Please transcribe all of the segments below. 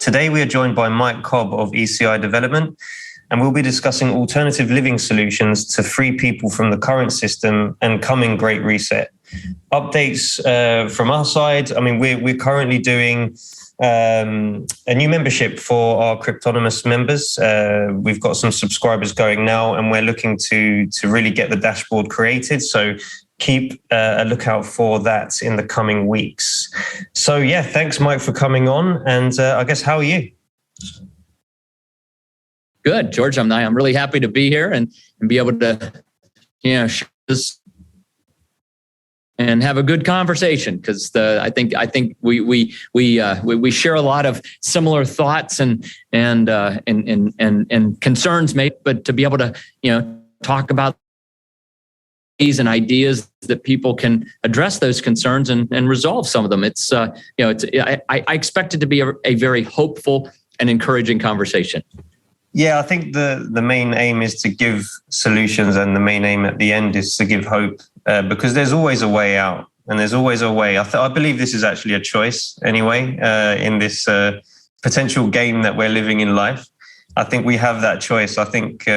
Today we are joined by Mike Cobb of ECI Development, and we'll be discussing alternative living solutions to free people from the current system and coming Great Reset. Updates from our side, we're currently doing a new membership for our cryptonymous members. We've got some subscribers going now, and we're looking to really get the dashboard created. So keep a lookout for that in the coming weeks. So yeah, thanks, Mike, for coming on. And I guess, how are you? Good, George. I'm really happy to be here and be able to, share this and have a good conversation, because I think we share a lot of similar thoughts and concerns, mate. But to be able to talk about and ideas that people can address those concerns and resolve some of them. I expect it to be a very hopeful and encouraging conversation. Yeah, I think the main aim is to give solutions, and the main aim at the end is to give hope, because there's always a way out, and there's always a way. I believe this is actually a choice anyway, in this potential game that we're living in life. I think we have that choice. I think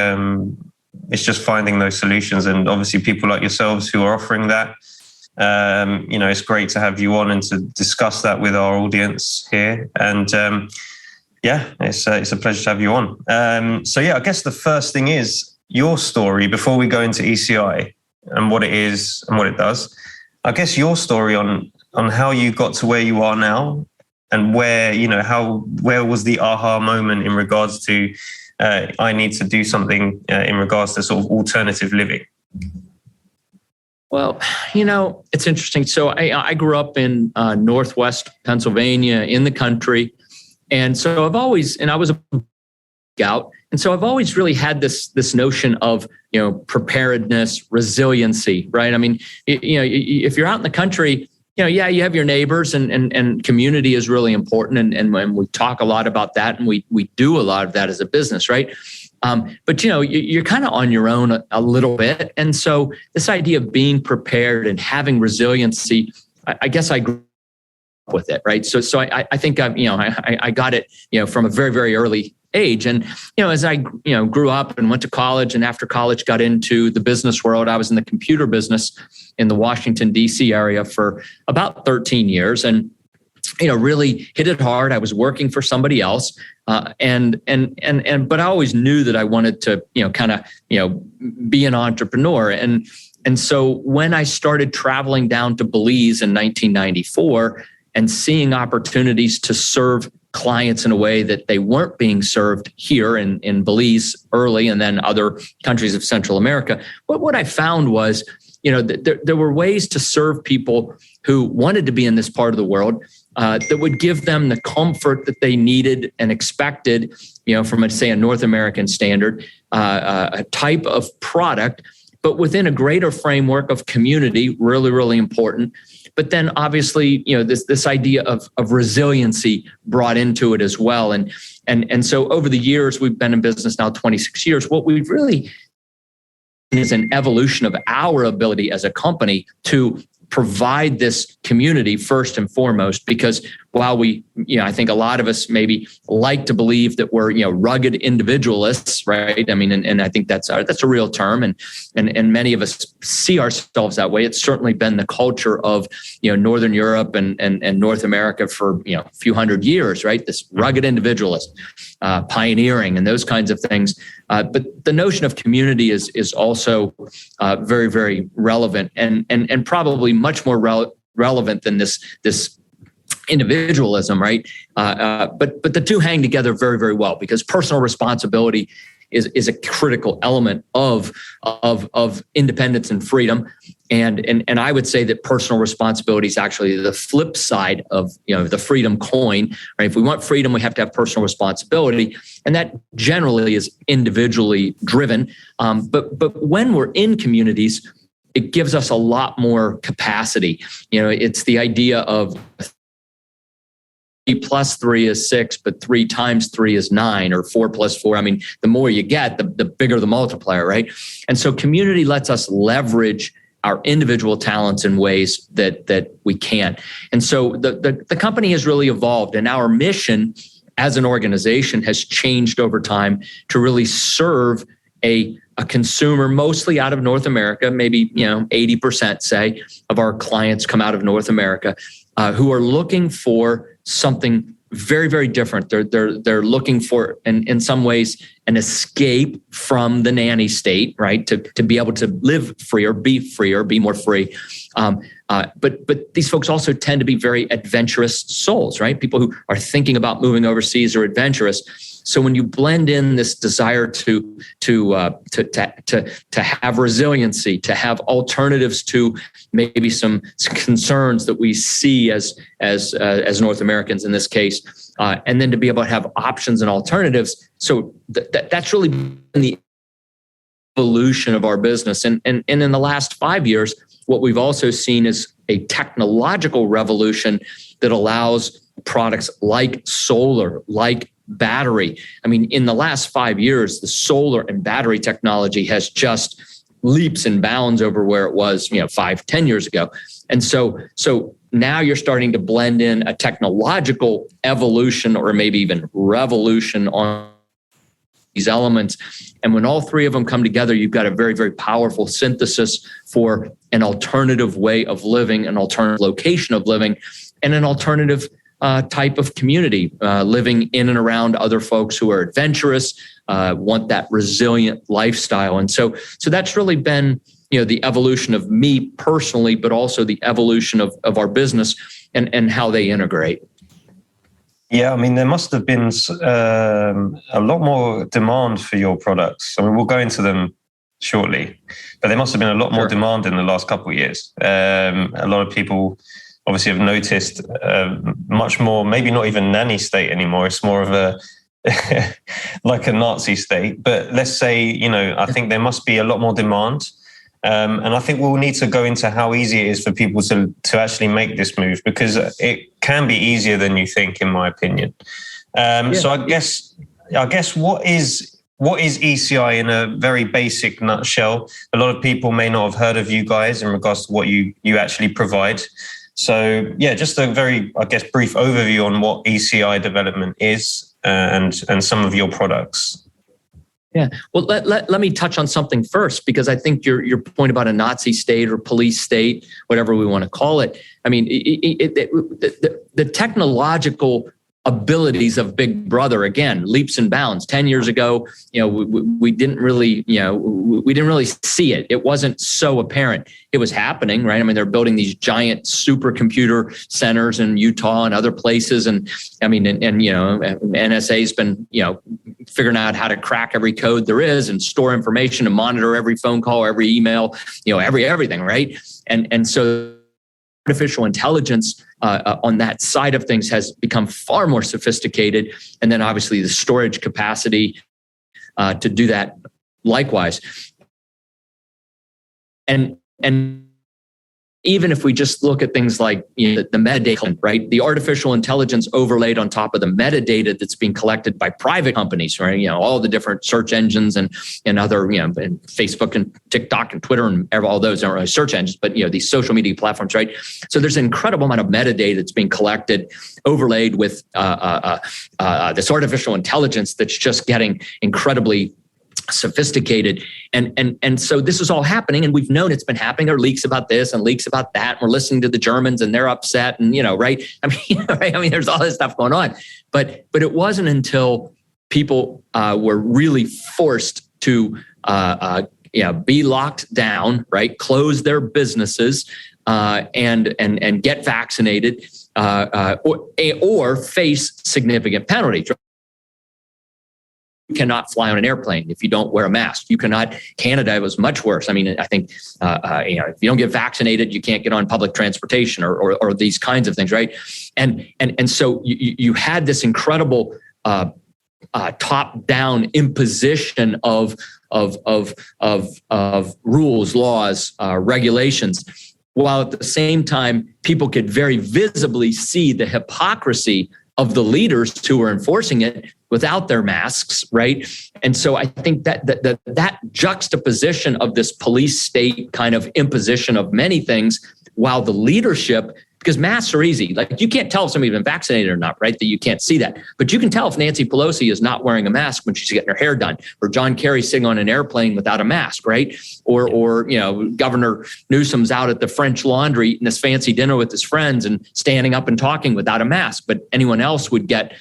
it's just finding those solutions, and obviously people like yourselves who are offering that. It's great to have you on and to discuss that with our audience here. And it's a pleasure to have you on. I guess the first thing is your story before we go into ECI and what it is and what it does. I guess your story on how you got to where you are now, and where was the aha moment in regards to I need to do something in regards to sort of alternative living. Well, it's interesting. So I grew up in Northwest Pennsylvania, in the country. And so I was a scout. And so I've always really had this notion of, preparedness, resiliency, right? I mean, if you're out in the country, you have your neighbors, and community is really important. And we talk a lot about that, and we do a lot of that as a business, right? But you're kind of on your own a little bit. And so this idea of being prepared and having resiliency, I guess I grew up with it, right? So I think I got it, from a very, very early age. And, as I, grew up and went to college, and after college got into the business world, I was in the computer business in the Washington, D.C. area for about 13 years, and, really hit it hard. I was working for somebody else. But I always knew that I wanted to, be an entrepreneur. And so when I started traveling down to Belize in 1994 and seeing opportunities to serve clients in a way that they weren't being served here in Belize early, and then other countries of Central America, what I found was, there were ways to serve people who wanted to be in this part of the world that would give them the comfort that they needed and expected, from a North American standard, a type of product, but within a greater framework of community, really, really important. But then obviously, this idea of resiliency brought into it as well. And so over the years, we've been in business now 26 years. What we've really is an evolution of our ability as a company to provide this community first and foremost, because while we, I think a lot of us maybe like to believe that we're, rugged individualists, right? I mean, and I think that's a real term, and many of us see ourselves that way. It's certainly been the culture of, Northern Europe and North America for, a few hundred years, right? This rugged individualist, pioneering and those kinds of things. But the notion of community is also very, very relevant and probably much more relevant than this individualism, right? But the two hang together very, very well, because personal responsibility is a critical element of independence and freedom. And I would say that personal responsibility is actually the flip side of the freedom coin. Right? If we want freedom, we have to have personal responsibility, and that generally is individually driven. But when we're in communities, it gives us a lot more capacity. It's the idea of 3 + 3 is 6, but 3 × 3 is 9, or 4 + 4. I mean, the more you get, the bigger the multiplier, right? And so community lets us leverage our individual talents in ways that we can't. And so the company has really evolved, and our mission as an organization has changed over time to really serve a consumer mostly out of North America, maybe 80% say of our clients come out of North America, who are looking for something very, very different. They're looking for, in some ways, an escape from the nanny state, right? To be able to live free or be more free. But these folks also tend to be very adventurous souls, right? People who are thinking about moving overseas are adventurous. So when you blend in this desire to have resiliency, to have alternatives to maybe some concerns that we see as North Americans in this case, and then to be able to have options and alternatives. So that's really been the evolution of our business. And in the last 5 years, what we've also seen is a technological revolution that allows products like solar, like battery. I mean, in the last 5 years, the solar and battery technology has just leaps and bounds over where it was, 5-10 years ago. And so now you're starting to blend in a technological evolution or maybe even revolution on these elements. And when all three of them come together, you've got a very, very powerful synthesis for an alternative way of living, an alternative location of living, and an alternative type of community, living in and around other folks who are adventurous, want that resilient lifestyle. And so that's really been, the evolution of me personally, but also the evolution of our business and how they integrate. Yeah, I mean, there must have been a lot more demand for your products. I mean, we'll go into them shortly, but there must have been a lot more demand in the last couple of years. A lot of people obviously have noticed much more, maybe not even nanny state anymore. It's more of a like a Nazi state. But let's say, I think there must be a lot more demand. And I think we'll need to go into how easy it is for people to actually make this move, because it can be easier than you think, in my opinion. So I guess what is ECI in a very basic nutshell? A lot of people may not have heard of you guys in regards to what you actually provide. So yeah, just a very, brief overview on what ECI Development is and some of your products. Yeah. Well, let me touch on something first, because I think your point about a Nazi state or police state, whatever we want to call it. I mean, the technological abilities of Big Brother, again, leaps and bounds. 10 years ago, we didn't really see it. It wasn't so apparent. It was happening, right? I mean, they're building these giant supercomputer centers in Utah and other places. And I mean, NSA's been, figuring out how to crack every code there is and store information and monitor every phone call, every email, everything, right? And so artificial intelligence on that side of things has become far more sophisticated. And then obviously the storage capacity to do that likewise. And even if we just look at things like the metadata, right? The artificial intelligence overlaid on top of the metadata that's being collected by private companies, right? All the different search engines and other, and Facebook and TikTok and Twitter and all those aren't really search engines, but these social media platforms, right? So there's an incredible amount of metadata that's being collected, overlaid with this artificial intelligence that's just getting incredibly sophisticated. And so this is all happening, and we've known it's been happening. There are leaks about this and leaks about that. And we're listening to the Germans and they're upset and, right? I mean, there's all this stuff going on, but it wasn't until people were really forced to, be locked down, right? Close their businesses and get vaccinated or face significant penalties. You cannot fly on an airplane if you don't wear a mask. You cannot. Canada was much worse. I mean, I think if you don't get vaccinated, you can't get on public transportation or these kinds of things, right? And so you had this incredible top-down imposition of rules, laws, regulations, while at the same time people could very visibly see the hypocrisy of the leaders who were enforcing it without their masks, right? And so I think that juxtaposition of this police state kind of imposition of many things, while the leadership because masks are easy. Like you can't tell if somebody's been vaccinated or not, right? That you can't see that. But you can tell if Nancy Pelosi is not wearing a mask when she's getting her hair done, or John Kerry sitting on an airplane without a mask, right? Or Governor Newsom's out at the French Laundry eating this fancy dinner with his friends and standing up and talking without a mask. But anyone else would get,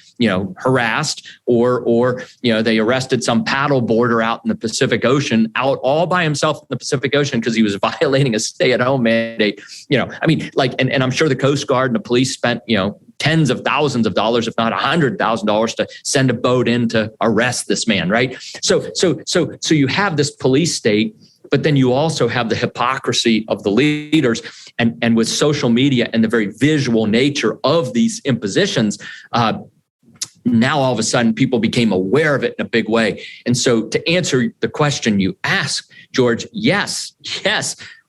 harassed or they arrested some paddle boarder out in the Pacific Ocean, out all by himself in the Pacific Ocean because he was violating a stay-at-home mandate. And I'm sure the Coast Guard and the police spent, tens of thousands of dollars, if not $100,000 to send a boat in to arrest this man, right? So you have this police state, but then you also have the hypocrisy of the leaders, and with social media and the very visual nature of these impositions, now all of a sudden people became aware of it in a big way. And so to answer the question you asked, George, yes,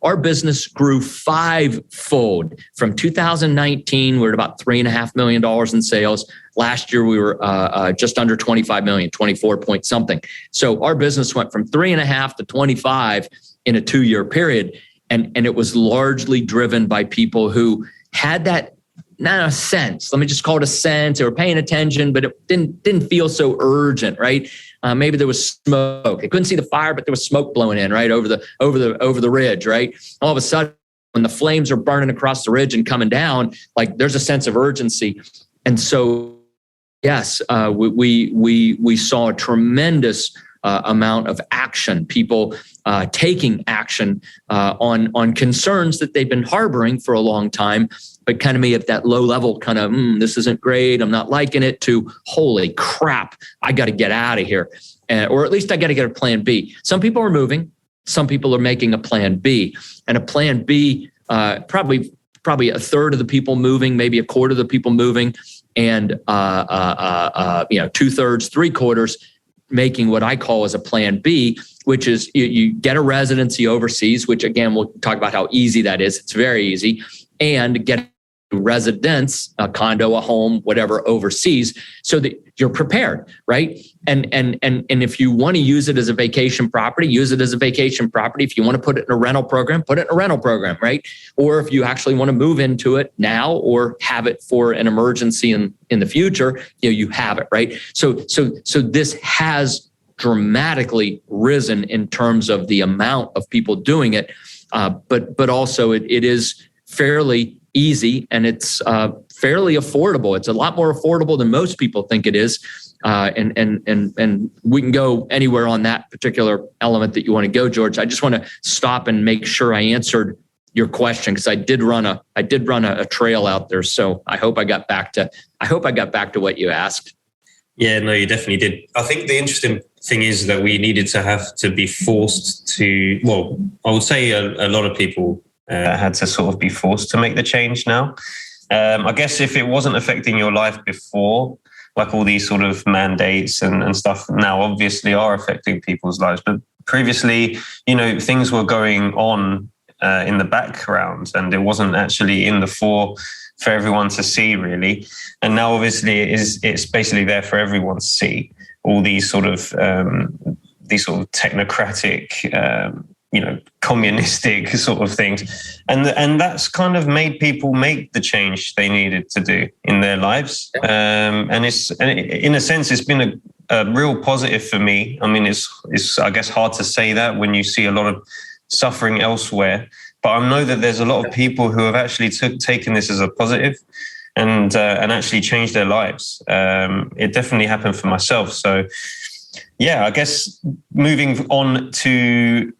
our business grew fivefold. From 2019, we're at about $3.5 million in sales. Last year, we were just under 25 million, 24 point something. So our business went from 3.5 to 25 in a 2-year period. And it was largely driven by people who had that, not a sense, let me just call it a sense. They were paying attention, but it didn't feel so urgent, right? Maybe there was smoke. They couldn't see the fire, but there was smoke blowing in right over the ridge, right? All of a sudden, when the flames are burning across the ridge and coming down, like there's a sense of urgency. And so, yes, we saw a tremendous amount of action, people taking action on concerns that they've been harboring for a long time, but kind of me at that low level, kind of, this isn't great, I'm not liking it, to holy crap, I got to get out of here. Or at least I got to get a plan B. Some people are moving, some people are making a plan B. And a plan B, probably a third of the people moving, maybe a quarter of the people moving, and 2/3, 3/4 making what I call as a plan B, which is you get a residency overseas, which again, we'll talk about how easy that is. It's very easy. And get a residence, a condo, a home, whatever, overseas, so that you're prepared, right? And if you want to use it as a vacation property, use it as a vacation property. If you want to put it in a rental program, put it in a rental program, right? Or if you actually want to move into it now or have it for an emergency in the future, you have it, right? So this has dramatically risen in terms of the amount of people doing it, but also it is fairly easy, and it's fairly affordable. It's a lot more affordable than most people think it is. And we can go anywhere on that particular element that you want to go, George. I just want to stop and make sure I answered your question, because I did run a trail out there. So I hope I got back to what you asked. Yeah, no, you definitely did. I think the interesting thing is that we needed to have to be forced to, well, I would say a lot of people had to sort of be forced to make the change now. I guess if it wasn't affecting your life before, like all these sort of mandates and stuff now obviously are affecting people's lives. But previously, things were going on in the background, and it wasn't actually in the fore for everyone to see, really. And now obviously it's basically there for everyone to see, all these sort of technocratic, communistic sort of things. And that's kind of made people make the change they needed to do in their lives. And in a sense, it's been a real positive for me. I mean, it's I guess hard to say that when you see a lot of suffering elsewhere, but I know that there's a lot of people who have actually taken this as a positive and actually changed their lives. It definitely happened for myself. So yeah, I guess moving on to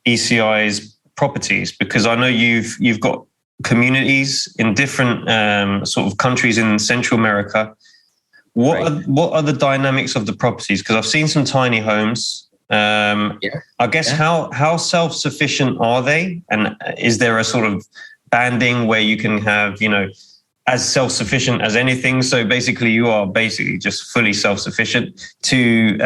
ECI's properties, because I know you've got communities in different sort of countries in Central America. What are the dynamics of the properties? Because I've seen some tiny homes. I guess how self-sufficient are they? And is there a sort of banding where you can have, as self-sufficient as anything? So basically you are basically just fully self-sufficient, to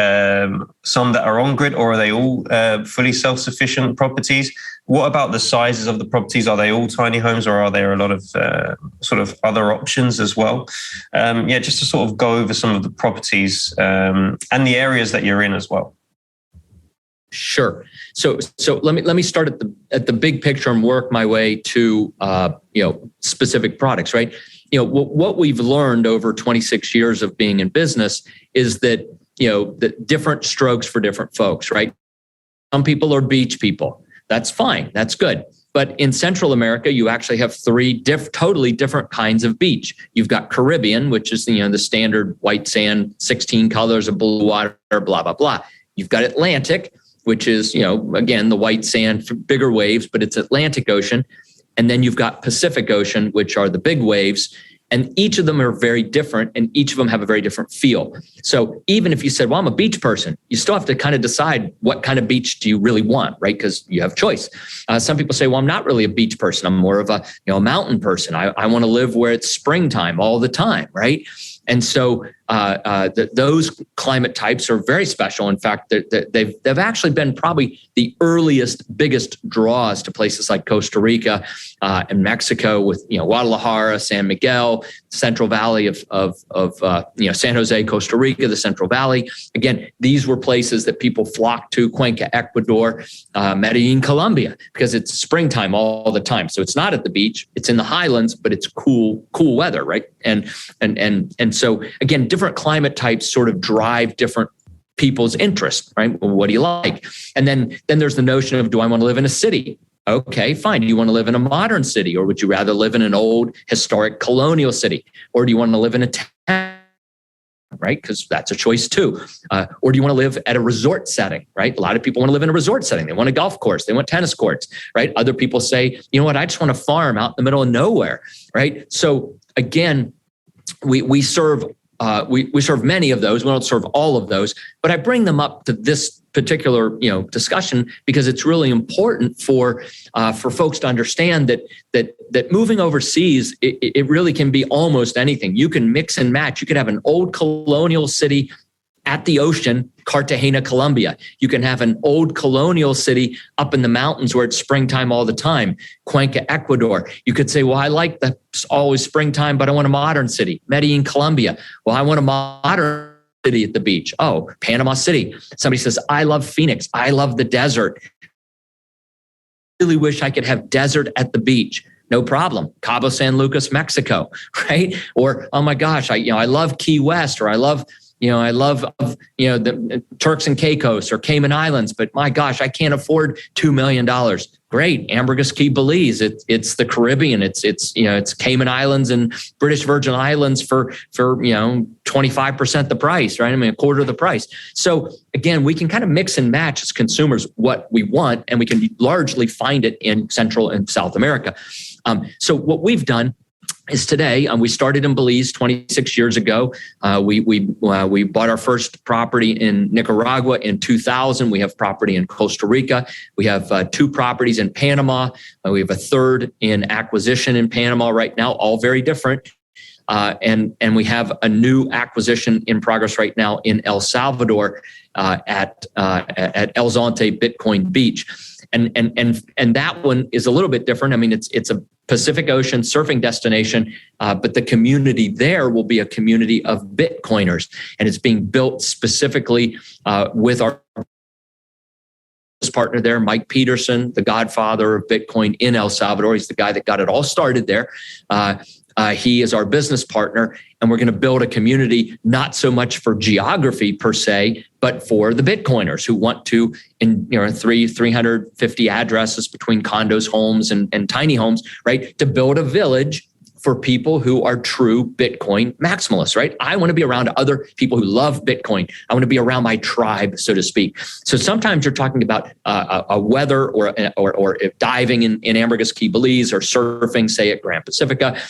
some that are on grid, or are they all fully self-sufficient properties? What about the sizes of the properties? Are they all tiny homes, or are there a lot of sort of other options as well? Just to sort of go over some of the properties and the areas that you're in as well. Sure. So let me start at the big picture and work my way to specific products, right? What we've learned over 26 years of being in business is that, the different strokes for different folks, right? Some people are beach people. That's fine. That's good. But in Central America, you actually have three totally different kinds of beach. You've got Caribbean, which is the standard white sand, 16 colors of blue water, blah, blah, blah. You've got Atlantic, which is, again, the white sand, bigger waves, but it's Atlantic Ocean. And then you've got Pacific Ocean, which are the big waves. And each of them are very different, and each of them have a very different feel. So even if you said, well, I'm a beach person, you still have to kind of decide what kind of beach do you really want, right? Because you have choice. Some people say, well, I'm not really a beach person. I'm more of a mountain person. I want to live where it's springtime all the time, right? And so those climate types are very special. In fact, they've actually been probably the earliest, biggest draws to places like Costa Rica and Mexico with Guadalajara, San Miguel, Central Valley of San Jose, Costa Rica, the Central Valley. Again, these were places that people flocked to. Cuenca, Ecuador, Medellin, Colombia, because it's springtime all the time. So it's not at the beach; it's in the highlands, but it's cool weather, right? And so again, different climate types sort of drive different people's interest, right? Well, what do you like? And then there's the notion of, do I want to live in a city? Okay, fine. Do you want to live in a modern city, or would you rather live in an old historic colonial city? Or do you want to live in a town? Right? Because that's a choice too. Or do you want to live at a resort setting, right? A lot of people want to live in a resort setting. They want a golf course. They want tennis courts, right? Other people say, you know what? I just want a farm out in the middle of nowhere, right? So again, we serve many of those. We don't serve all of those, but I bring them up to this particular discussion because it's really important for folks to understand that moving overseas, it really can be almost anything. You can mix and match. You could have an old colonial city at the ocean, Cartagena, Colombia. You can have an old colonial city up in the mountains where it's springtime all the time, Cuenca, Ecuador. You could say, well, I like the always springtime, but I want a modern city, Medellin, Colombia. Well, I want a modern city at the beach. Oh, Panama City. Somebody says, I love Phoenix. I love the desert. I really wish I could have desert at the beach. No problem. Cabo San Lucas, Mexico, right? Or, oh my gosh, I love Key West, or I love the Turks and Caicos or Cayman Islands, but my gosh, I can't afford $2 million. Great. Ambergris Caye, Belize. It's the Caribbean. It's Cayman Islands and British Virgin Islands for 25% the price, right? I mean, a quarter of the price. So again, we can kind of mix and match as consumers what we want, and we can largely find it in Central and South America. So what we've done is today, we started in Belize 26 years ago. We bought our first property in Nicaragua in 2000. We have property in Costa Rica. We have 2 properties in Panama. We have a third in acquisition in Panama right now, all very different. And we have a new acquisition in progress right now in El Salvador at El Zonte Bitcoin Beach. And that one is a little bit different. I mean, it's a Pacific Ocean surfing destination, but the community there will be a community of Bitcoiners, and it's being built specifically with our partner there, Mike Peterson, the godfather of Bitcoin in El Salvador. He's the guy that got it all started there. He is our business partner, and we're going to build a community, not so much for geography per se, but for the Bitcoiners who want to, in 350 addresses between condos, homes, and tiny homes, right, to build a village for people who are true Bitcoin maximalists, right? I want to be around other people who love Bitcoin. I want to be around my tribe, so to speak. So sometimes you're talking about a weather or diving in Ambergris Caye, Belize, or surfing, say at Grand Pacifica,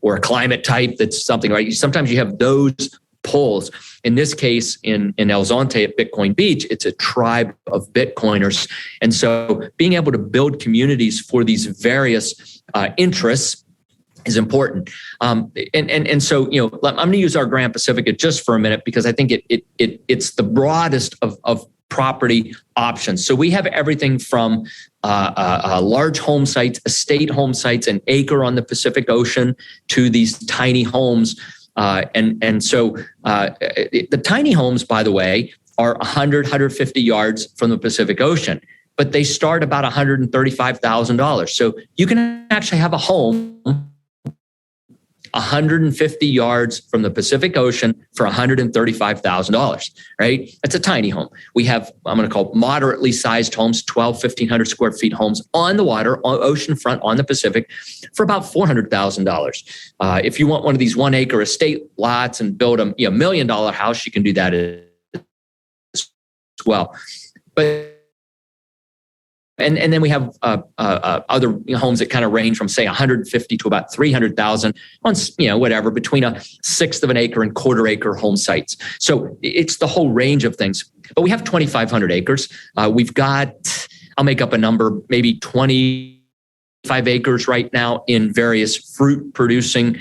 or a climate type that's something, right? Sometimes you have those pulls. In this case, in El Zonte at Bitcoin Beach, it's a tribe of Bitcoiners. And so being able to build communities for these various interests is important. And so, I'm going to use our Grand Pacifica just for a minute, because I think it's the broadest of property options. So we have everything from large home sites, estate home sites, an acre on the Pacific Ocean, to these tiny homes. And so the tiny homes, by the way, are 100, 150 yards from the Pacific Ocean. but they start about $135,000. So you can actually have a home 150 yards from the Pacific Ocean for $135,000, right? That's a tiny home. We have, I'm going to call moderately sized homes, 1,500 square feet homes on the water, on oceanfront on the Pacific for about $400,000. If you want one of these 1 acre estate lots and build a $1 million house, you can do that as well. But and then we have other homes that kind of range from say 150 to about 300,000 on whatever between a sixth of an acre and quarter acre home sites. So it's the whole range of things. But we have 2,500 acres. We've got, I'll make up a number, maybe 25 acres right now in various fruit producing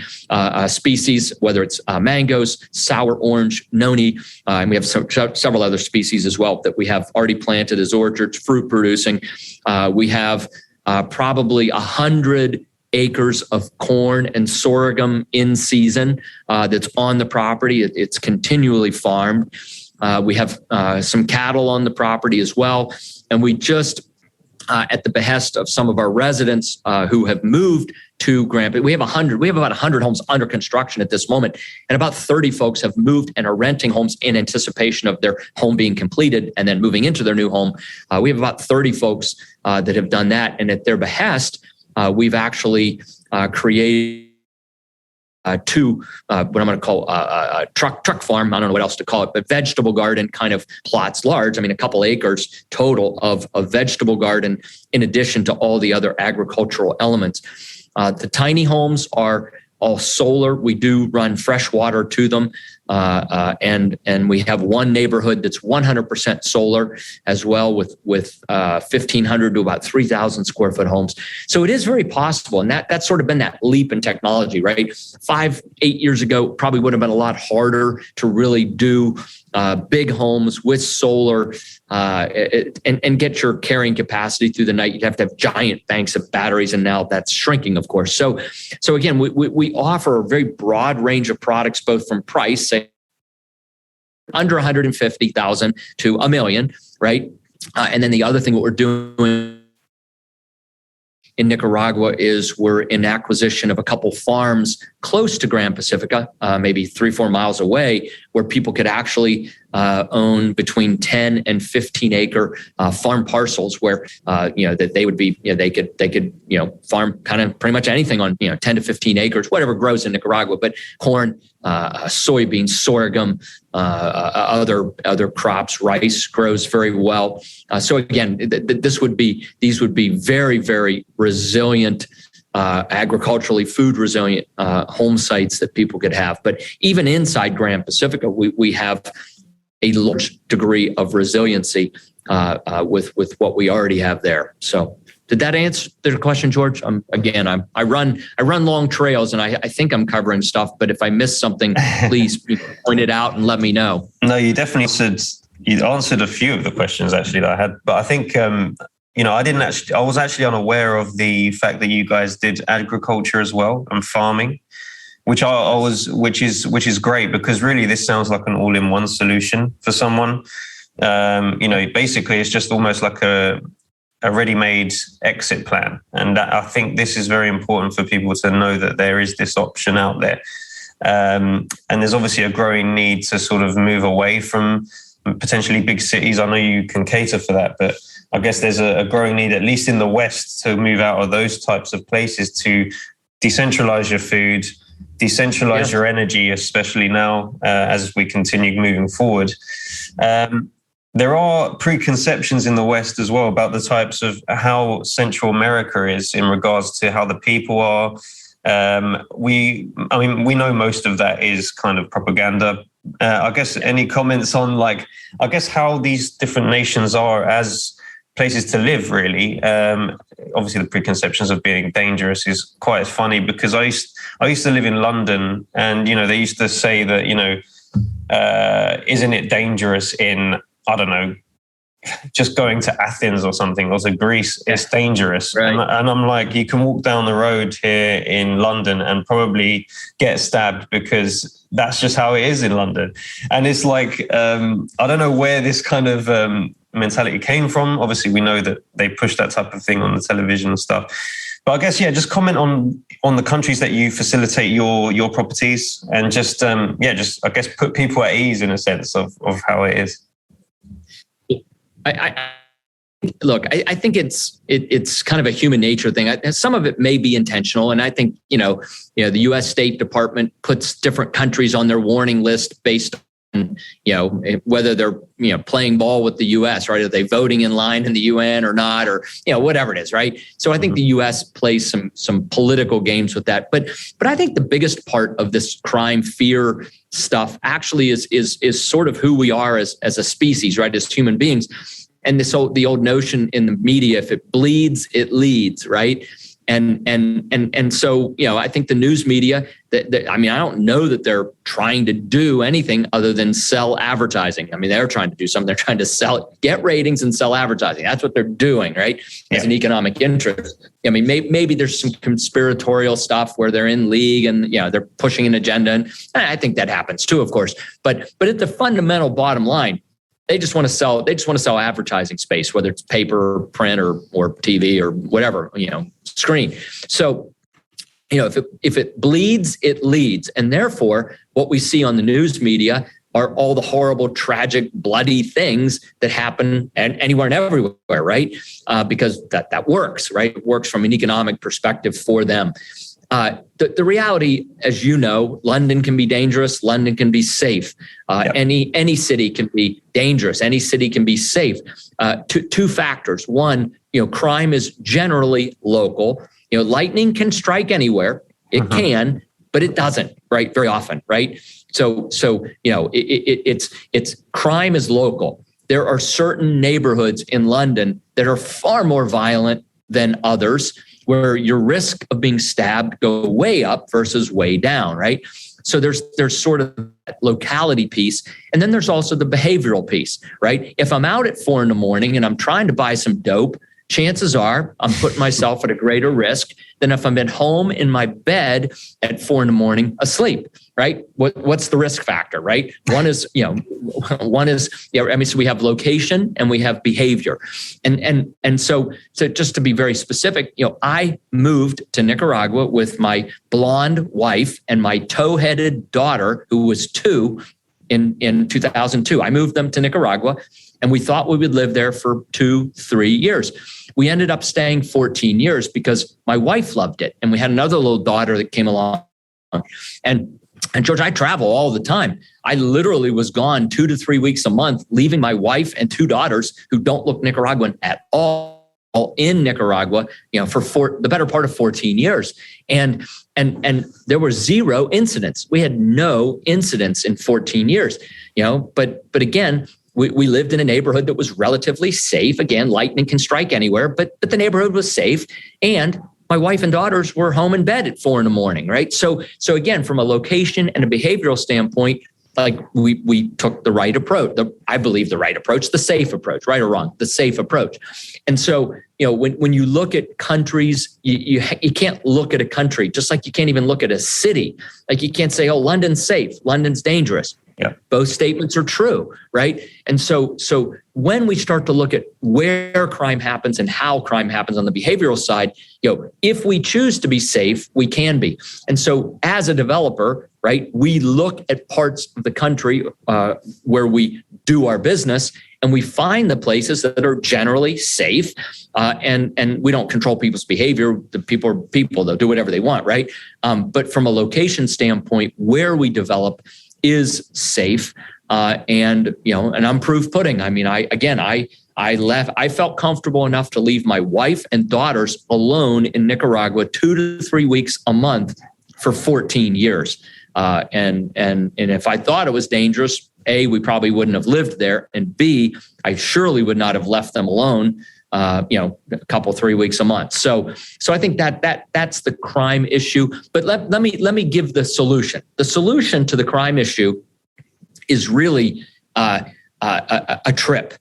species, whether it's mangoes, sour orange, noni, and we have several other species as well that we have already planted as orchards, fruit producing. We have probably 100 acres of corn and sorghum in season that's on the property. It's continually farmed. We have some cattle on the property as well. And we just at the behest of some of our residents who have moved to Grand, we have about 100 homes under construction at this moment, and about 30 folks have moved and are renting homes in anticipation of their home being completed and then moving into their new home. We have about 30 folks that have done that, and at their behest, we've actually created two, what I'm going to call a truck farm. I don't know what else to call it, but vegetable garden kind of plots large. I mean, a couple acres total of vegetable garden in addition to all the other agricultural elements. The tiny homes are all solar. We do run fresh water to them. And we have one neighborhood that's 100% solar as well with 1,500 to about 3,000 square foot homes. So it is very possible. And that's sort of been that leap in technology, right? 5-8 years ago, probably would have been a lot harder to really do big homes with solar and get your carrying capacity through the night. You'd have to have giant banks of batteries, and now that's shrinking, of course. So again, we offer a very broad range of products, both from price, say under 150,000 to $1 million, right? And then the other thing, what we're doing in Nicaragua is we're in acquisition of a couple farms close to Grand Pacifica, maybe 3-4 miles away, where people could actually own between 10 and 15 acre farm parcels where, that they would be, they could farm kind of pretty much anything on, 10 to 15 acres, whatever grows in Nicaragua, but corn, soybeans, sorghum, other crops, rice grows very well. So again, these would be very, very resilient, agriculturally food resilient home sites that people could have. But even inside Grand Pacifica, we have a large degree of resiliency with what we already have there. So did that answer the question, George? I run long trails, and I think I'm covering stuff. But if I missed something, please point it out and let me know. No, you definitely answered a few of the questions actually that I had. But I think I was actually unaware of the fact that you guys did agriculture as well and farming, which is great, because really this sounds like an all-in-one solution for someone. Basically it's just almost like a ready-made exit plan. And that, I think this is very important for people to know that there is this option out there. And there's obviously a growing need to sort of move away from potentially big cities. I know you can cater for that, but I guess there's a growing need, at least in the West, to move out of those types of places, to decentralize your food, decentralize your energy, especially now as we continue moving forward. There are preconceptions in the West as well about the types of how Central America is in regards to how the people are. We know most of that is kind of propaganda. I guess any comments on how these different nations are as places to live, really? Obviously the preconceptions of being dangerous is quite funny, because I used to live in London, and they used to say that isn't it dangerous in, I don't know, just going to Athens or something, or to Greece, it's dangerous. Right. And I'm like, you can walk down the road here in London and probably get stabbed, because that's just how it is in London. And it's like, I don't know where this kind of mentality came from. Obviously, we know that they push that type of thing on the television and stuff. But I guess, just comment on the countries that you facilitate your properties, and just I guess put people at ease in a sense of how it is. I think it's kind of a human nature thing. Some of it may be intentional, and I think the U.S. State Department puts different countries on their warning list based on whether they're playing ball with the U.S. right? Are they voting in line in the UN or not, or whatever it is, right? So I think the U.S. plays some political games with that, but I think the biggest part of this crime fear stuff actually is sort of who we are as a species, right? As human beings. And the old notion in the media, if it bleeds, it leads, right? And so I think the news media, I don't know that they're trying to do anything other than sell advertising. I mean, they're trying to do something. They're trying to get ratings and sell advertising. That's what they're doing, right? As an economic interest. I mean, maybe there's some conspiratorial stuff where they're in league and they're pushing an agenda, and I think that happens too, of course. But at the fundamental bottom line, they just want to sell advertising space, whether it's paper, print, or TV, or whatever, screen. So, if it bleeds, it leads. And therefore, what we see on the news media are all the horrible, tragic, bloody things that happen anywhere and everywhere, right? Because that works, right? It works from an economic perspective for them. The reality, as you know, London can be dangerous. London can be safe. Any city can be dangerous. Any city can be safe. Two factors. One, crime is generally local. Lightning can strike anywhere. It can, but it doesn't, right? Very often, right? So it's crime is local. There are certain neighborhoods in London that are far more violent than others, where your risk of being stabbed go way up versus way down, right? So there's sort of that locality piece. And then there's also the behavioral piece, right? If I'm out at 4 a.m. and I'm trying to buy some dope, chances are I'm putting myself at a greater risk than if I'm at home in my bed at 4 a.m. asleep, right? What's the risk factor, right? One is, so we have location and we have behavior. And so just to be very specific, I moved to Nicaragua with my blonde wife and my tow-headed daughter, who was 2, in 2002. I moved them to Nicaragua, and we thought we would live there for 2-3 years. We ended up staying 14 years because my wife loved it. And we had another little daughter that came along. And George, I travel all the time. I literally was gone 2 to 3 weeks a month, leaving my wife and 2 daughters who don't look Nicaraguan at all in Nicaragua, for the better part of 14 years. And there were 0 incidents. We had no incidents in 14 years, but again, we lived in a neighborhood that was relatively safe. Again, lightning can strike anywhere, but the neighborhood was safe. And my wife and daughters were home in bed at 4 a.m, right? So again, from a location and a behavioral standpoint, like we took the right approach. I believe the right approach, the safe approach, right or wrong, the safe approach. And so, when you look at countries, you can't look at a country just like you can't even look at a city. Like you can't say, oh, London's safe, London's dangerous. Yeah. Both statements are true, right? And so when we start to look at where crime happens and how crime happens on the behavioral side, if we choose to be safe, we can be. And so as a developer, right, we look at parts of the country where we do our business, and we find the places that are generally safe, and we don't control people's behavior. The people are people; they'll do whatever they want, right? But from a location standpoint, where we develop is safe, and I'm proof pudding. I mean, I left. I felt comfortable enough to leave my wife and daughters alone in Nicaragua 2 to 3 weeks a month for 14 years. And if I thought it was dangerous, A, we probably wouldn't have lived there, and B, I surely would not have left them alone, a couple, 3 weeks a month. So I think that's the crime issue. But let me give the solution. The solution to the crime issue is really a trip,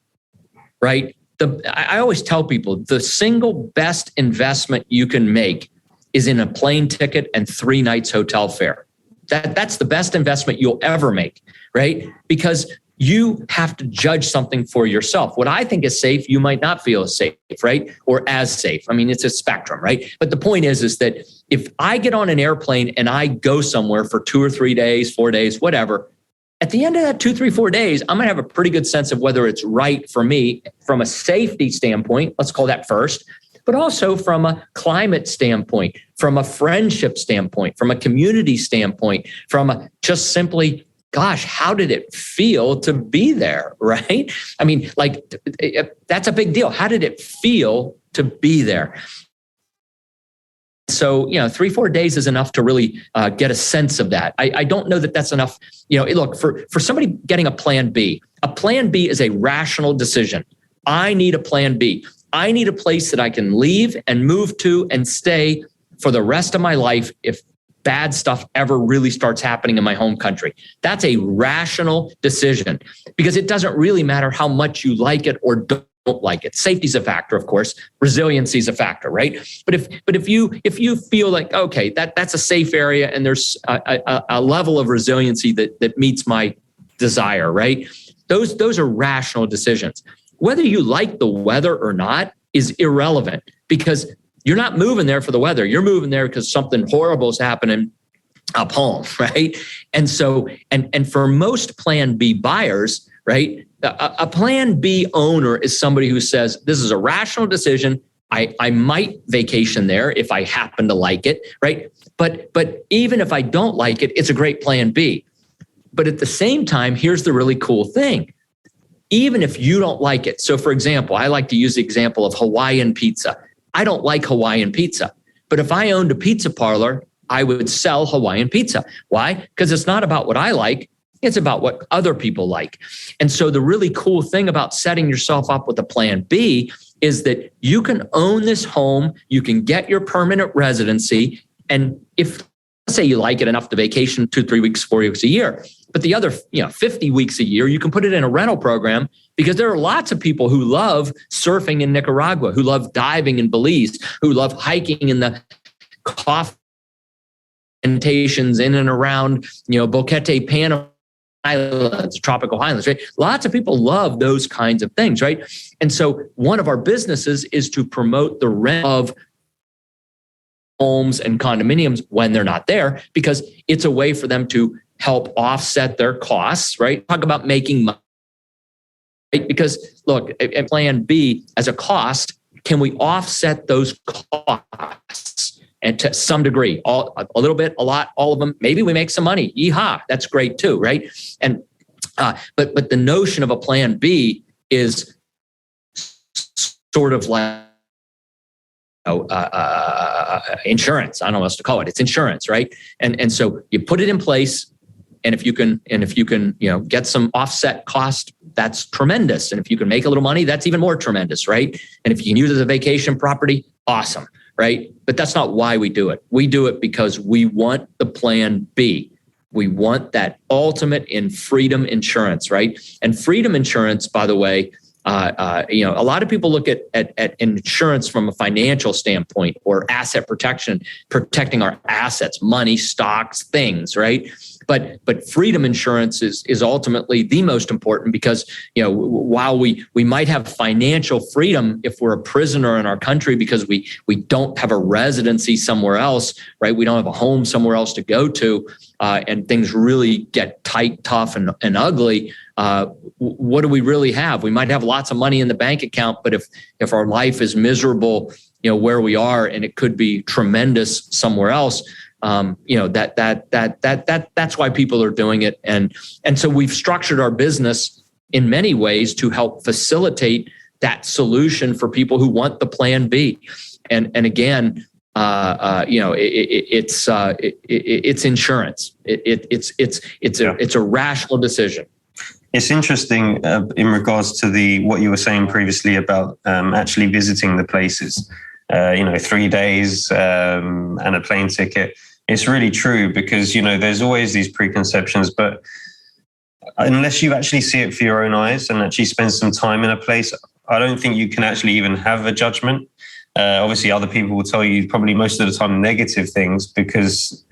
right? I always tell people the single best investment you can make is in a plane ticket and 3 nights hotel fare. That's the best investment you'll ever make, right? Because you have to judge something for yourself. What I think is safe, you might not feel is safe, right? Or as safe. I mean, it's a spectrum, right? But the point is that if I get on an airplane and I go somewhere for 2 or 3 days, 4 days, whatever, at the end of that 2, 3, 4 days, I'm going to have a pretty good sense of whether it's right for me from a safety standpoint. Let's call that first, but also from a climate standpoint, from a friendship standpoint, from a community standpoint, from a just simply, gosh, how did it feel to be there, right? I mean, like, that's a big deal. How did it feel to be there? So, 3, 4 days is enough to really get a sense of that. I don't know that that's enough. Look, for somebody getting a plan B is a rational decision. I need a plan B. I need a place that I can leave and move to and stay for the rest of my life if bad stuff ever really starts happening in my home country. That's a rational decision because it doesn't really matter how much you like it or don't like it. Safety's a factor, of course. Resiliency is a factor, right? But if you feel like, okay, that's a safe area and there's a level of resiliency that meets my desire, right? Those are rational decisions. Whether you like the weather or not is irrelevant because you're not moving there for the weather. You're moving there because something horrible is happening up home, right? And so, and for most Plan B buyers, right, a Plan B owner is somebody who says, this is a rational decision. I might vacation there if I happen to like it, right? But even if I don't like it, it's a great Plan B. But at the same time, here's the really cool thing. Even if you don't like it. So for example, I like to use the example of Hawaiian pizza. I don't like Hawaiian pizza, but if I owned a pizza parlor, I would sell Hawaiian pizza. Why? Because it's not about what I like. It's about what other people like. And so the really cool thing about setting yourself up with a Plan B is that you can own this home, you can get your permanent residency. And if, let's say you like it enough to vacation 2, 3 weeks, 4 weeks a year, but the other 50 weeks a year, you can put it in a rental program because there are lots of people who love surfing in Nicaragua, who love diving in Belize, who love hiking in the coffee plantations in and around, Boquete, Panama Islands, tropical highlands, right? Lots of people love those kinds of things, right? And so one of our businesses is to promote the rent of homes and condominiums when they're not there, because it's a way for them to help offset their costs, right? Talk about making money, right? Because look, at Plan B as a cost, can we offset those costs? And to some degree, a little bit, a lot, all of them, maybe we make some money. Yeehaw, that's great too, right? And but the notion of a Plan B is sort of like insurance. I don't know what else to call it. It's insurance, right? And so you put it in place, and if you can get some offset cost, that's tremendous. And if you can make a little money, that's even more tremendous, right? And if you can use it as a vacation property, awesome. Right? But that's not why we do it. We do it because we want the Plan B. We want that ultimate in freedom insurance, right? And freedom insurance, by the way, a lot of people look at insurance from a financial standpoint or asset protection, protecting our assets, money, stocks, things, right? But freedom insurance is ultimately the most important because, while we might have financial freedom if we're a prisoner in our country because we don't have a residency somewhere else, right? We don't have a home somewhere else to go to, and things really get tight, tough, and ugly. What do we really have? We might have lots of money in the bank account, but if our life is miserable, where we are, and it could be tremendous somewhere else, that's why people are doing it. And so we've structured our business in many ways to help facilitate that solution for people who want the Plan B. And again, it's insurance. It's a rational decision. It's interesting in regards to what you were saying previously about actually visiting the places. 3 days and a plane ticket. It's really true because, there's always these preconceptions, but unless you actually see it for your own eyes and actually spend some time in a place, I don't think you can actually even have a judgment. Obviously, other people will tell you probably most of the time negative things because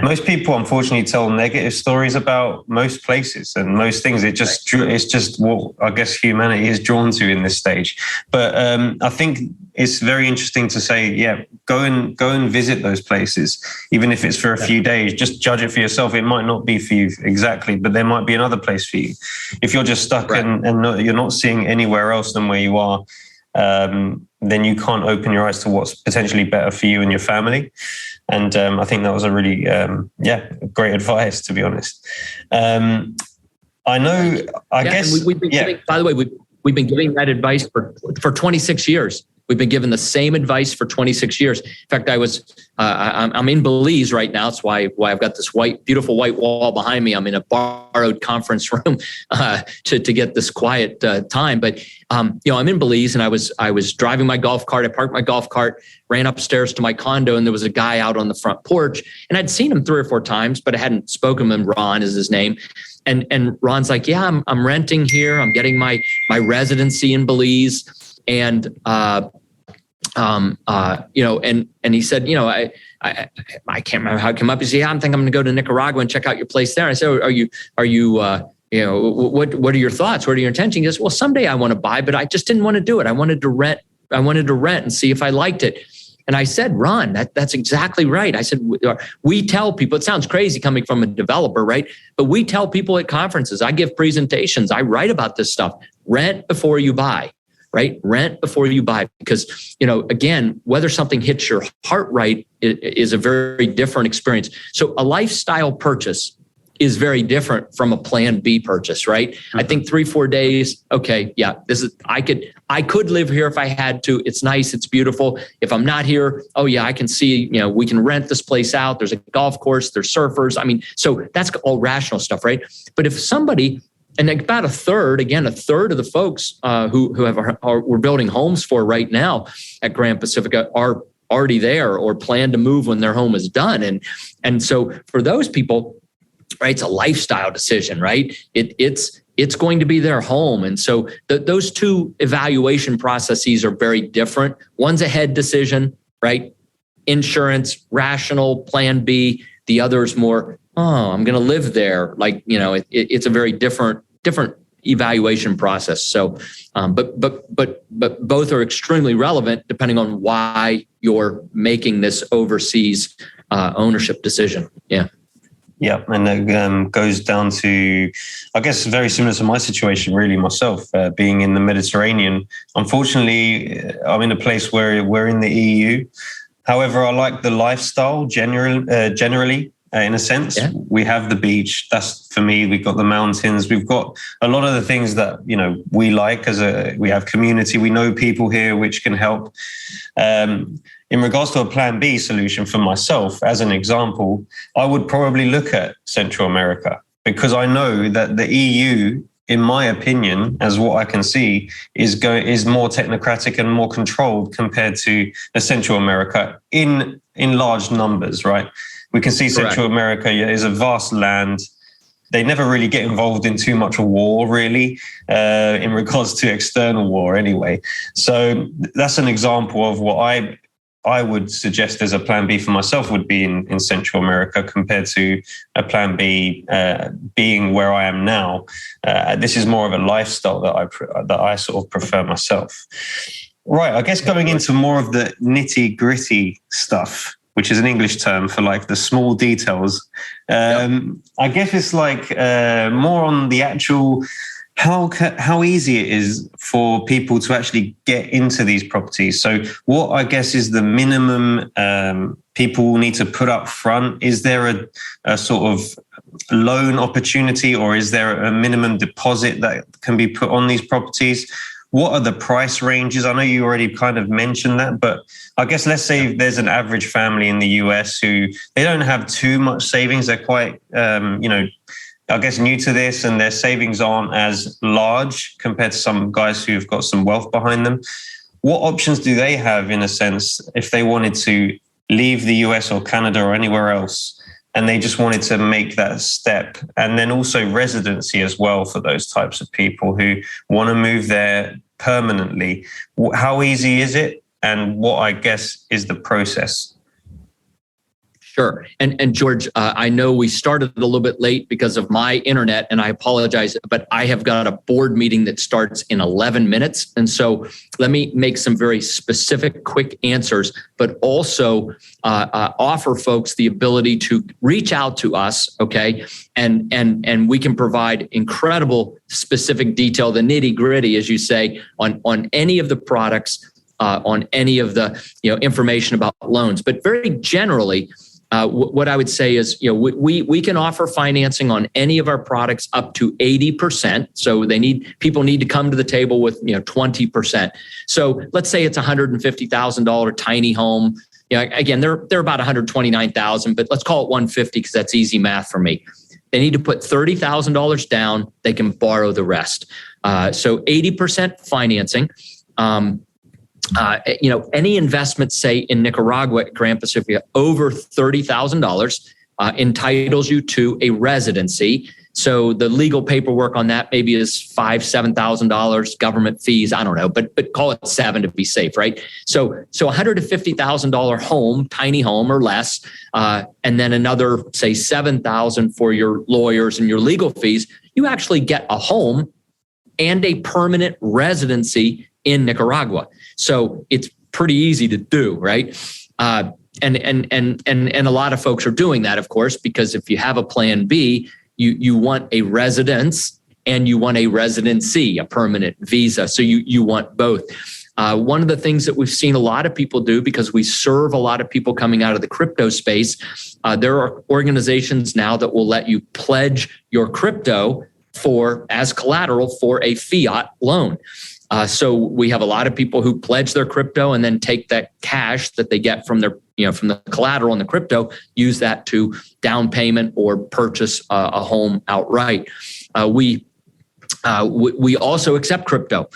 most people unfortunately tell negative stories about most places and most things. It's just what I guess humanity is drawn to in this stage. But I think it's very interesting to say, yeah, go and visit those places, even if it's for a few days. Just judge it for yourself. It might not be for you exactly, but there might be another place for you. If you're just stuck and you're not seeing anywhere else than where you are, then you can't open your eyes to what's potentially better for you and your family. And I think that was a really, great advice, to be honest. I guess we've been giving, by the way, we've been giving that advice for 26 years. We've been given the same advice for 26 years. In fact, I'm in Belize right now. That's why I've got this beautiful white wall behind me. I'm in a borrowed conference room to get this quiet time. But I'm in Belize, and I was driving my golf cart. I parked my golf cart, ran upstairs to my condo, and there was a guy out on the front porch. And I'd seen him 3 or 4 times, but I hadn't spoken to him. Ron is his name. And Ron's like, yeah, I'm renting here. I'm getting my residency in Belize. And, and he said, I can't remember how it came up. He said, yeah, I think I'm going to go to Nicaragua and check out your place there. I said, are you, what are your thoughts? What are your intentions? He goes, well, someday I want to buy, but I just didn't want to do it. I wanted to rent and see if I liked it. And I said, Ron, that's exactly right. I said, we tell people, it sounds crazy coming from a developer, right? But we tell people at conferences, I give presentations, I write about this stuff, rent before you buy. Right? Rent before you buy, because, again, whether something hits your heart right is a very different experience. So a lifestyle purchase is very different from a plan B purchase, right? Mm-hmm. I think 3-4 days. Okay. Yeah. I could live here if I had to. It's nice. It's beautiful. If I'm not here, oh yeah, I can see, we can rent this place out. There's a golf course, there's surfers. I mean, so that's all rational stuff, right? But if somebody, and about a third of the folks we're building homes for right now at Grand Pacifica are already there or plan to move when their home is done. And so for those people, right, it's a lifestyle decision, right? It's going to be their home. And so those two evaluation processes are very different. One's a head decision, right? Insurance, rational, plan B. The other's more, I'm going to live there. Like, it's a very different evaluation process. So, but both are extremely relevant depending on why you're making this overseas ownership decision. Yeah. Yeah, and it goes down to, I guess, very similar to my situation, really, myself, being in the Mediterranean. Unfortunately, I'm in a place where we're in the EU. However, I like the lifestyle generally. In a sense, We have the beach. That's for me. We've got the mountains. We've got a lot of the things that we like. We have community. We know people here, which can help. In regards to a Plan B solution for myself, as an example, I would probably look at Central America, because I know that the EU, in my opinion, as what I can see, is more technocratic and more controlled compared to Central America in large numbers, right? We can see Central America is a vast land. They never really get involved in too much war, really, in regards to external war anyway. So that's an example of what I would suggest as a plan B for myself would be in Central America compared to a plan B being where I am now. This is more of a lifestyle that I sort of prefer myself. Right, I guess going into more of the nitty gritty stuff, which is an English term for like the small details. I guess it's like more on the actual how easy it is for people to actually get into these properties. So what I guess is the minimum people will need to put up front? Is there a sort of loan opportunity, or is there a minimum deposit that can be put on these properties? What are the price ranges? I know you already kind of mentioned that, but I guess let's say there's an average family in the US who they don't have too much savings. They're quite, I guess, new to this, and their savings aren't as large compared to some guys who've got some wealth behind them. What options do they have, in a sense, if they wanted to leave the US or Canada or anywhere else, and they just wanted to make that step? And then also residency as well for those types of people who want to move there permanently. How easy is it? And what, I guess, is the process? Sure. And George, I know we started a little bit late because of my internet, and I apologize, but I have got a board meeting that starts in 11 minutes. And so let me make some very specific, quick answers, but also offer folks the ability to reach out to us, okay? And we can provide incredible specific detail, the nitty gritty, as you say, on any of the products, on any of the information about loans. But very generally, what I would say is, we can offer financing on any of our products up to 80%. So people need to come to the table with 20%. So let's say it's $150,000 tiny home. Again, they're about $129,000, but let's call it $150 because that's easy math for me. They need to put $30,000 down. They can borrow the rest. So 80% financing. Any investment, say in Nicaragua, Grand Pacific, over $30,000 entitles you to a residency. So the legal paperwork on that maybe is $7,000, government fees, I don't know, but call it $7,000 to be safe, right? So $150,000 home, tiny home or less, and then another, say $7,000 for your lawyers and your legal fees. You actually get a home and a permanent residency in Nicaragua. So it's pretty easy to do, right? And a lot of folks are doing that, of course, because if you have a plan B, you want a residence and you want a residency, a permanent visa. So you want both. One of the things that we've seen a lot of people do, because we serve a lot of people coming out of the crypto space, there are organizations now that will let you pledge your crypto as collateral for a fiat loan. So we have a lot of people who pledge their crypto and then take that cash that they get from their, from the collateral in the crypto, use that to down payment or purchase a home outright. We also accept crypto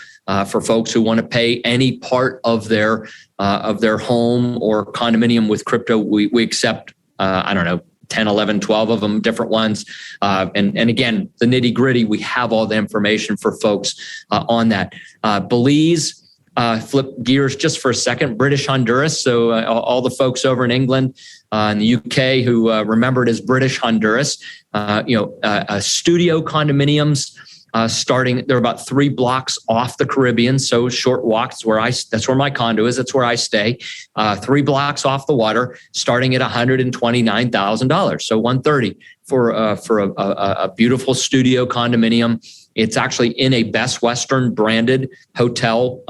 for folks who want to pay any part of their home or condominium with crypto. We accept, 10, 11, 12 of them, different ones. And again, the nitty gritty, we have all the information for folks on that. Belize, flip gears just for a second, British Honduras. So all the folks over in England and the UK who remember it as British Honduras, studio condominiums, starting, they're about 3 blocks off the Caribbean. So short walks that's where my condo is. That's where I stay. 3 blocks off the water, starting at $129,000. So $130 for a beautiful studio condominium. It's actually in a Best Western branded hotel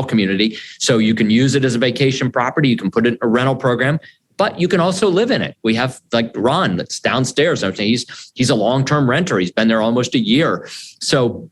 community. So you can use it as a vacation property. You can put it in a rental program, but you can also live in it. We have like Ron that's downstairs. He's a long-term renter. He's been there almost a year. So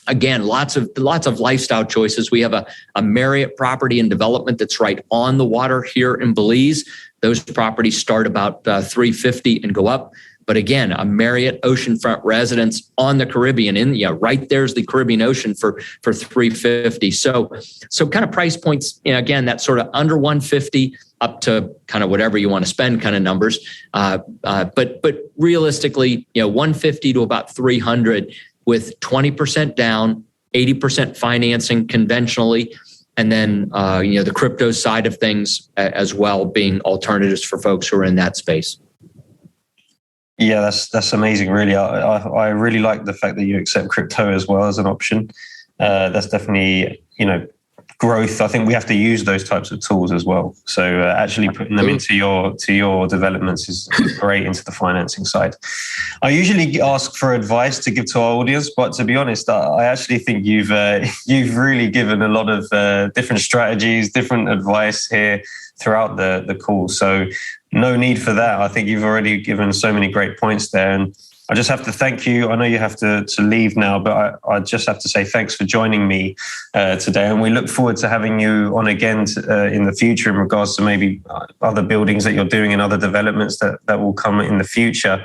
again, lots of lifestyle choices. We have a Marriott property and development that's right on the water here in Belize. Those properties start about $350 and go up. But again, a Marriott oceanfront residence on the Caribbean, right there's the Caribbean Ocean for $350. So kind of price points, again, that sort of under $150 up to kind of whatever you want to spend kind of numbers. But realistically, $150 to about $300 with 20% down, 80% financing conventionally, and then the crypto side of things as well being alternatives for folks who are in that space. Yeah, that's amazing. Really, I really like the fact that you accept crypto as well as an option. That's definitely growth. I think we have to use those types of tools as well. So actually putting them into your developments is great into the financing side. I usually ask for advice to give to our audience, but to be honest, I actually think you've really given a lot of different strategies, different advice here throughout the call. So no need for that. I think you've already given so many great points there. And I just have to thank you. I know you have to leave now, but I just have to say thanks for joining me today. And we look forward to having you on again in the future in regards to maybe other buildings that you're doing and other developments that will come in the future.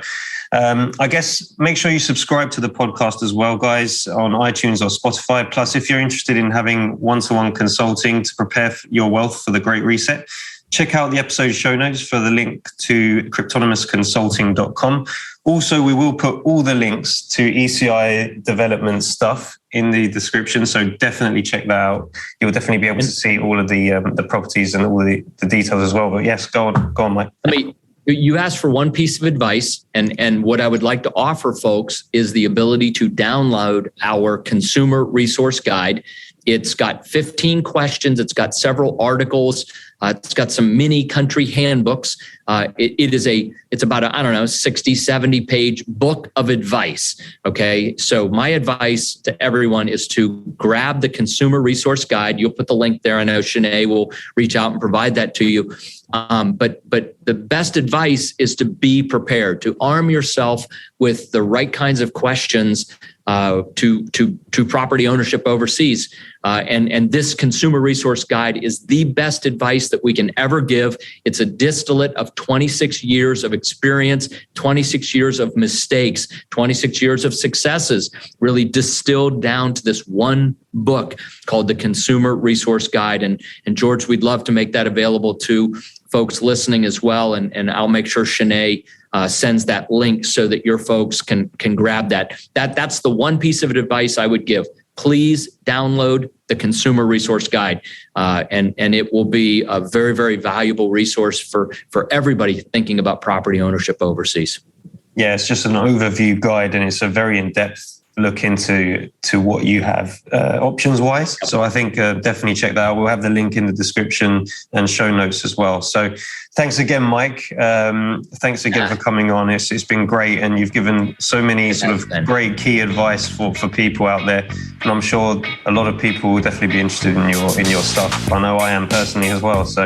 I guess make sure you subscribe to the podcast as well, guys, on iTunes or Spotify. Plus, if you're interested in having one-to-one consulting to prepare your wealth for the Great Reset, check out the episode show notes for the link to cryptonomousconsulting.com. Also, we will put all the links to ECI Development stuff in the description, so definitely check that out. You'll definitely be able to see all of the properties and all the details as well. But yes, go on, Mike. You asked for one piece of advice, and what I would like to offer folks is the ability to download our consumer resource guide. It's got 15 questions. It's got several articles. It's got some mini country handbooks. It's about a 60, 70 page book of advice. Okay. So my advice to everyone is to grab the consumer resource guide. You'll put the link there. I know Shanae will reach out and provide that to you. But the best advice is to be prepared, to arm yourself with the right kinds of questions to property ownership overseas. And this consumer resource guide is the best advice that we can ever give. It's a distillate of 26 years of experience, 26 years of mistakes, 26 years of successes, really distilled down to this one book called the Consumer Resource Guide. And George, we'd love to make that available to folks listening as well. And I'll make sure Shanae sends that link so that your folks can grab that. That's the one piece of advice I would give. Please download the Consumer Resource Guide, and it will be a very, very valuable resource for everybody thinking about property ownership overseas. Yeah, it's just an overview guide, and it's a very in-depth look into what you have options wise. So I think definitely check that out. We'll have the link in the description and show notes as well. So thanks again, Mike. Thanks again for coming on. It's been great, and you've given so many sort of great key advice for people out there. And I'm sure a lot of people will definitely be interested in your stuff. I know I am personally as well. So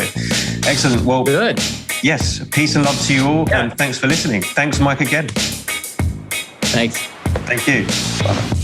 excellent. Well, good. Yes, peace and love to you all, and thanks for listening. Thanks, Mike, again. Thanks. Thank you. Bye.